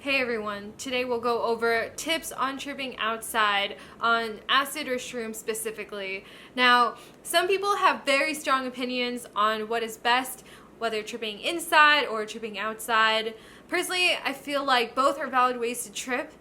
Hey everyone, today we'll go over tips on tripping outside on acid or shrooms specifically. Now, some people have very strong opinions on what is best, whether tripping inside or tripping outside. Personally, I feel like both are valid ways to trip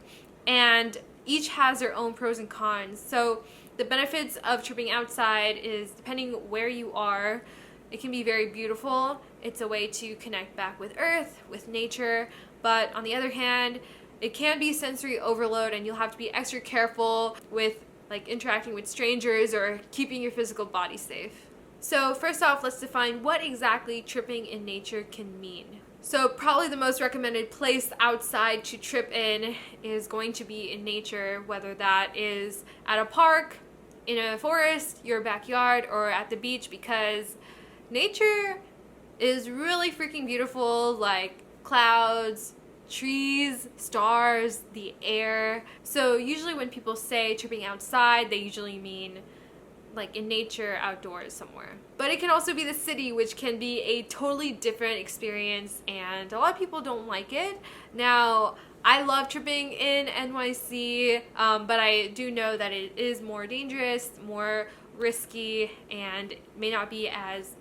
and each has their own pros and cons. So the benefits of tripping outside is depending where you are, it can be very beautiful. It's a way to connect back with earth, with nature. But on the other hand, it can be sensory overload and you'll have to be extra careful with interacting with strangers or keeping your physical body safe. So first off, let's define what exactly tripping in nature can mean. So probably the most recommended place outside to trip in is going to be in nature, whether that is at a park, in a forest, your backyard, or at the beach, because nature is really freaking beautiful, like clouds, trees, stars, the air. So usually when people say tripping outside, they usually mean like in nature, outdoors somewhere. But it can also be the city, which can be a totally different experience, and a lot of people don't like it. Now, I love tripping in NYC, but I do know that it is more dangerous, more risky, and may not be as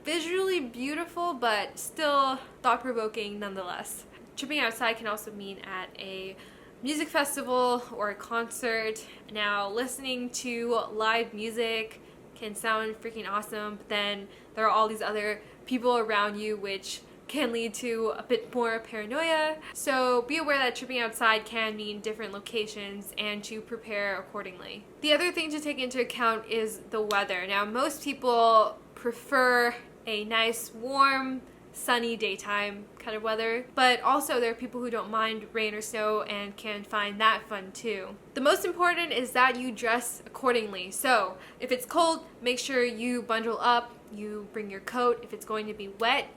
visually beautiful, but still thought-provoking nonetheless. Tripping outside can also mean at a music festival or a concert. Now, listening to live music can sound freaking awesome, but then there are all these other people around you, which can lead to a bit more paranoia. So be aware that tripping outside can mean different locations and to prepare accordingly. The other thing to take into account is the weather. Now, most people prefer a nice, warm, sunny daytime kind of weather, but also there are people who don't mind rain or snow and can find that fun too. The most important is that you dress accordingly. So if it's cold, make sure you bundle up, you bring your coat. If it's going to be wet,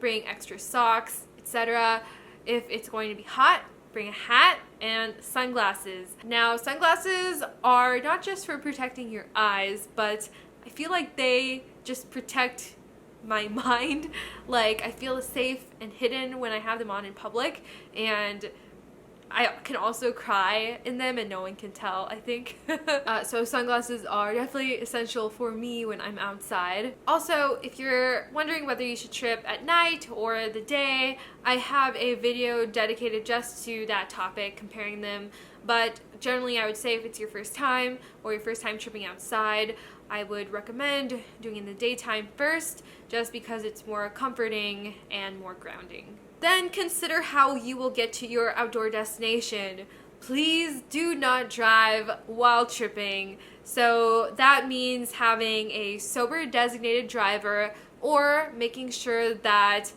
bring extra socks, etc. If it's going to be hot, bring a hat and sunglasses. Now, sunglasses are not just for protecting your eyes, but I feel like they just protect my mind. I feel safe and hidden when I have them on in public, and I can also cry in them and no one can tell, I think. So sunglasses are definitely essential for me when I'm outside. Also, if you're wondering whether you should trip at night or the day, I have a video dedicated just to that topic, comparing them. But generally, I would say if it's your first time or your first time tripping outside, I would recommend doing it in the daytime first, just because it's more comforting and more grounding. Then consider how you will get to your outdoor destination. Please do not drive while tripping. So that means having a sober designated driver or making sure that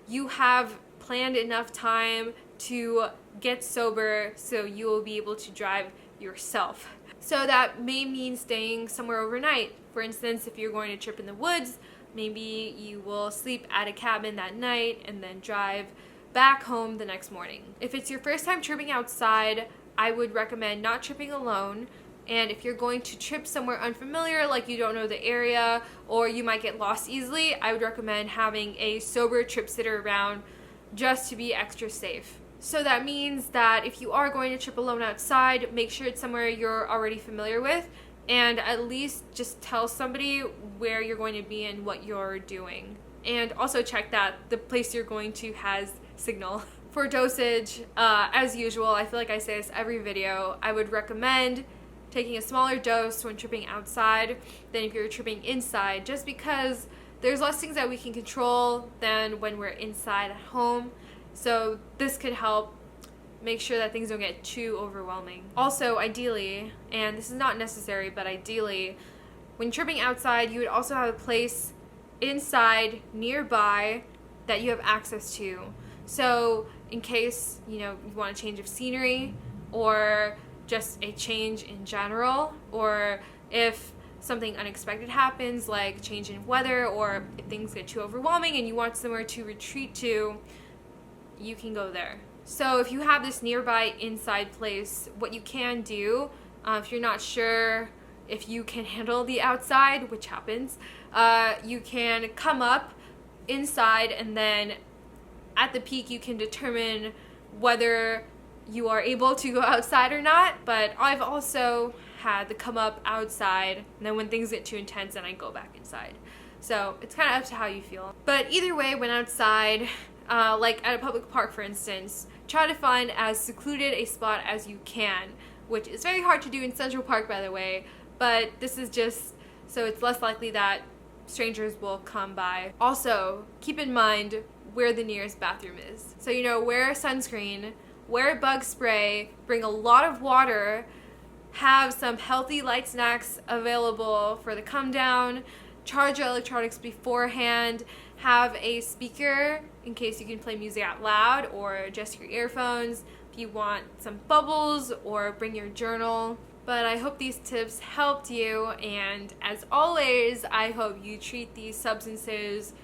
you have planned enough time to get sober so you will be able to drive yourself. So that may mean staying somewhere overnight. For instance, if you're going to trip in the woods, maybe you will sleep at a cabin that night and then drive back home the next morning. If it's your first time tripping outside, I would recommend not tripping alone. And if you're going to trip somewhere unfamiliar, like you don't know the area or you might get lost easily, I would recommend having a sober trip sitter around just to be extra safe. So that means that if you are going to trip alone outside, make sure it's somewhere you're already familiar with, and at least just tell somebody where you're going to be and what you're doing. And also check that the place you're going to has signal. For dosage, as usual, I feel like I say this every video, I would recommend taking a smaller dose when tripping outside than if you're tripping inside, just because there's less things that we can control than when we're inside at home. So this could help make sure that things don't get too overwhelming. Also, ideally, and this is not necessary, but ideally, when tripping outside, you would also have a place inside nearby that you have access to. So in case, you want a change of scenery or just a change in general, or if something unexpected happens, like change in weather, or if things get too overwhelming and you want somewhere to retreat to, you can go there. So if you have this nearby inside place, what you can do, if you're not sure if you can handle the outside, which happens, you can come up inside and then at the peak you can determine whether you are able to go outside or not. But I've also had the come up outside, and then when things get too intense, then I go back inside. So it's kind of up to how you feel. But either way, when outside, like at a public park for instance, try to find as secluded a spot as you can, which is very hard to do in Central Park, by the way, but this is just so it's less likely that strangers will come by. Also, keep in mind where the nearest bathroom is. So, wear sunscreen, wear bug spray, bring a lot of water, have some healthy light snacks available for the come down, charge your electronics beforehand, have a speaker in case you can play music out loud or just your earphones if you want some bubbles, or bring your journal. But I hope these tips helped you, and as always, I hope you treat these substances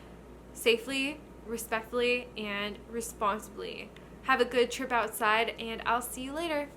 safely, respectfully, and responsibly. Have a good trip outside, and I'll see you later.